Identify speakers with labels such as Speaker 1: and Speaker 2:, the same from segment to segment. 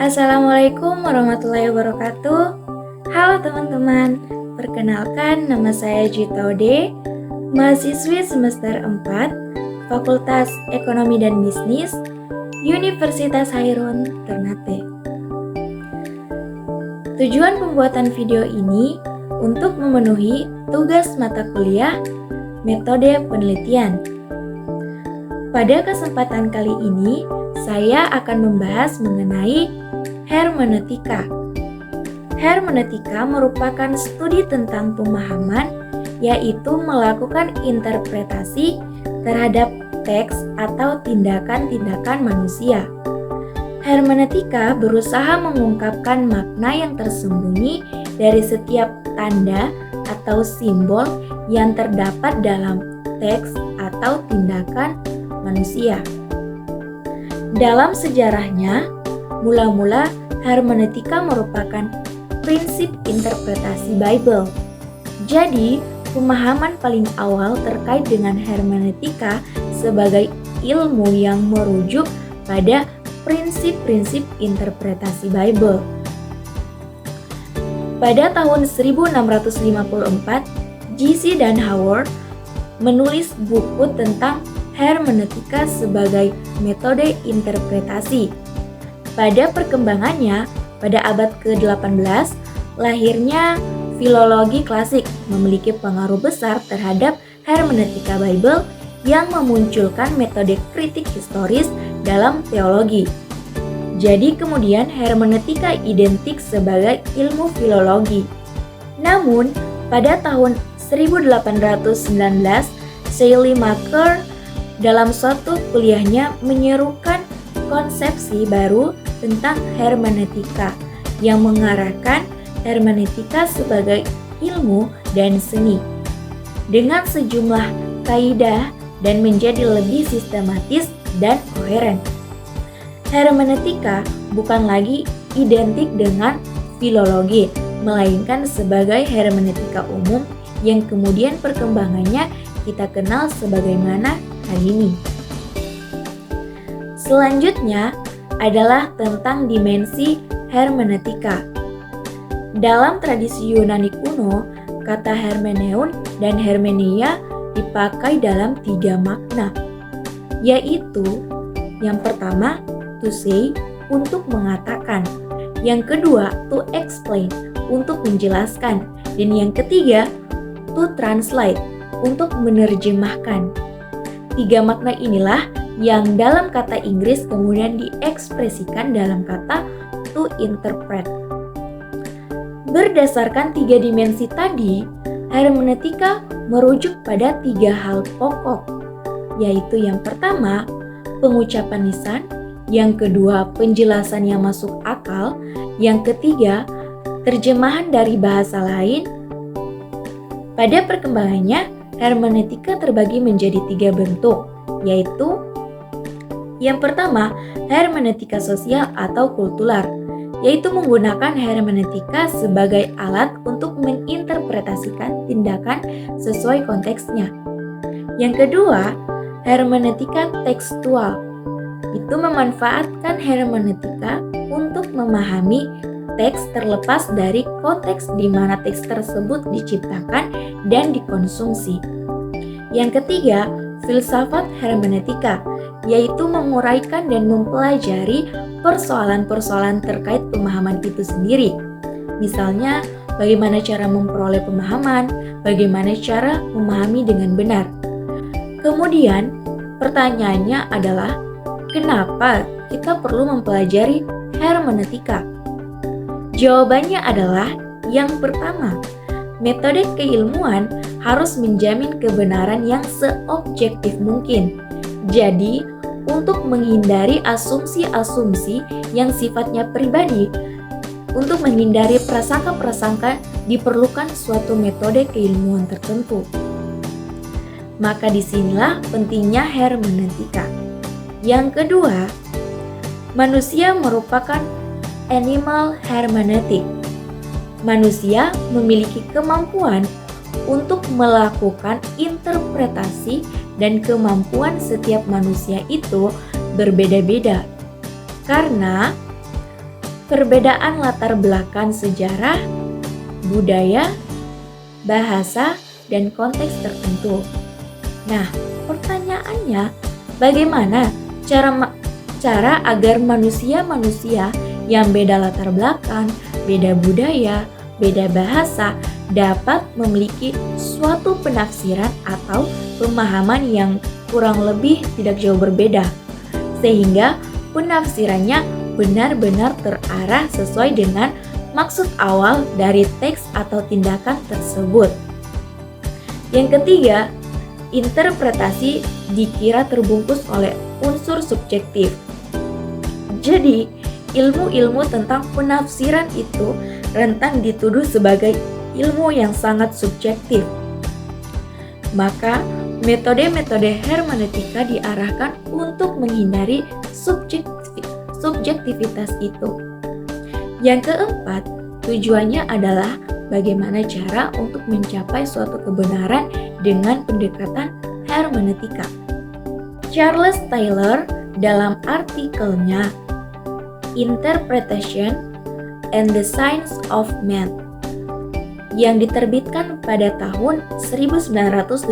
Speaker 1: Assalamualaikum warahmatullahi wabarakatuh. Halo teman-teman, perkenalkan nama saya Gita Ode, mahasiswi semester 4, Fakultas Ekonomi dan Bisnis, Universitas Hairun, Ternate. Tujuan pembuatan video ini untuk memenuhi tugas mata kuliah metode penelitian. Pada kesempatan kali ini, saya akan membahas mengenai hermeneutika. Hermeneutika merupakan studi tentang pemahaman, yaitu melakukan interpretasi terhadap teks atau tindakan-tindakan manusia. Hermeneutika berusaha mengungkapkan makna yang tersembunyi dari setiap tanda atau simbol yang terdapat dalam teks atau tindakan manusia. Dalam sejarahnya, mula-mula hermeneutika merupakan prinsip interpretasi Bible. Jadi, pemahaman paling awal terkait dengan hermeneutika sebagai ilmu yang merujuk pada prinsip-prinsip interpretasi Bible. Pada tahun 1654, G.C. dan Howard menulis buku tentang hermeneutika sebagai metode interpretasi. Pada perkembangannya, pada abad ke-18, lahirnya filologi klasik memiliki pengaruh besar terhadap hermeneutika Bible yang memunculkan metode kritik historis dalam teologi. Jadi kemudian hermeneutika identik sebagai ilmu filologi. Namun, pada tahun 1819, Shelley Maker dalam suatu kuliahnya menyerukan konsepsi baru tentang hermeneutika yang mengarahkan hermeneutika sebagai ilmu dan seni dengan sejumlah kaidah dan menjadi lebih sistematis dan koheren. Hermeneutika bukan lagi identik dengan filologi, melainkan sebagai hermeneutika umum yang kemudian perkembangannya kita kenal sebagaimana hari ini. Selanjutnya adalah tentang dimensi hermeneutika. Dalam tradisi Yunani kuno, kata hermeneun dan hermeneia dipakai dalam 3 makna, yaitu yang pertama, to say, untuk mengatakan, yang kedua, to explain, untuk menjelaskan, dan yang ketiga, to translate, untuk menerjemahkan. 3 makna inilah yang dalam kata Inggris kemudian diekspresikan dalam kata to interpret. Berdasarkan 3 dimensi tadi, hermeneutika merujuk pada 3 hal pokok, yaitu yang pertama, pengucapan lisan, yang kedua, penjelasan yang masuk akal, yang ketiga, terjemahan dari bahasa lain. Pada perkembangannya, hermeneutika terbagi menjadi 3 bentuk, yaitu yang pertama, hermeneutika sosial atau kultural, yaitu menggunakan hermeneutika sebagai alat untuk menginterpretasikan tindakan sesuai konteksnya. Yang kedua, hermeneutika tekstual, itu memanfaatkan hermeneutika untuk memahami teks terlepas dari konteks di mana teks tersebut diciptakan dan dikonsumsi. Yang ketiga, filsafat hermeneutika, yaitu menguraikan dan mempelajari persoalan-persoalan terkait pemahaman itu sendiri. Misalnya, bagaimana cara memperoleh pemahaman, bagaimana cara memahami dengan benar. Kemudian, pertanyaannya adalah, kenapa kita perlu mempelajari hermeneutika? Jawabannya adalah yang pertama, metode keilmuan harus menjamin kebenaran yang seobjektif mungkin. Jadi, untuk menghindari asumsi-asumsi yang sifatnya pribadi, untuk menghindari prasangka-prasangka diperlukan suatu metode keilmuan tertentu. Maka disinilah pentingnya hermeneutika. Yang kedua, manusia merupakan animal hermeneutic. Manusia memiliki kemampuan untuk melakukan interpretasi dan kemampuan setiap manusia itu berbeda-beda. Karena perbedaan latar belakang sejarah, budaya, bahasa, dan konteks tertentu. Nah, pertanyaannya, bagaimana cara agar manusia-manusia yang beda latar belakang, beda budaya, beda bahasa dapat memiliki suatu penafsiran atau pemahaman yang kurang lebih tidak jauh berbeda, sehingga penafsirannya benar-benar terarah sesuai dengan maksud awal dari teks atau tindakan tersebut. Yang ketiga, interpretasi dikira terbungkus oleh unsur subjektif. Jadi, ilmu-ilmu tentang penafsiran itu rentan dituduh sebagai ilmu yang sangat subjektif. Maka, metode-metode hermeneutika diarahkan untuk menghindari subjektivitas itu. Yang keempat, tujuannya adalah bagaimana cara untuk mencapai suatu kebenaran dengan pendekatan hermeneutika. Charles Taylor dalam artikelnya Interpretation and the Science of Man yang diterbitkan pada tahun 1979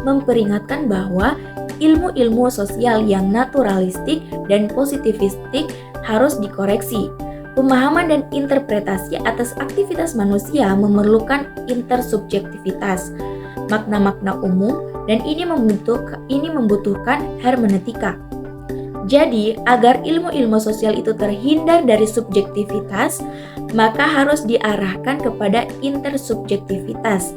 Speaker 1: memperingatkan bahwa ilmu-ilmu sosial yang naturalistik dan positivistik harus dikoreksi. Pemahaman dan interpretasi atas aktivitas manusia memerlukan intersubjektivitas, makna-makna umum, dan ini membutuhkan hermeneutika. Jadi, agar ilmu-ilmu sosial itu terhindar dari subjektivitas, maka harus diarahkan kepada intersubjektivitas,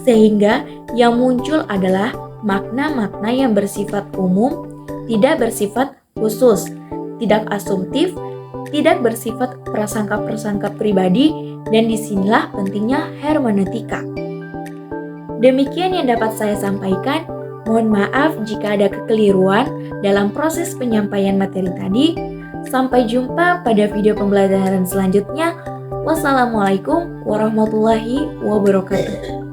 Speaker 1: sehingga yang muncul adalah makna-makna yang bersifat umum, tidak bersifat khusus, tidak asumtif, tidak bersifat prasangka-prasangka pribadi, dan disinilah pentingnya hermeneutika. Demikian yang dapat saya sampaikan. Mohon maaf jika ada kekeliruan dalam proses penyampaian materi tadi. Sampai jumpa pada video pembelajaran selanjutnya. Wassalamualaikum warahmatullahi wabarakatuh.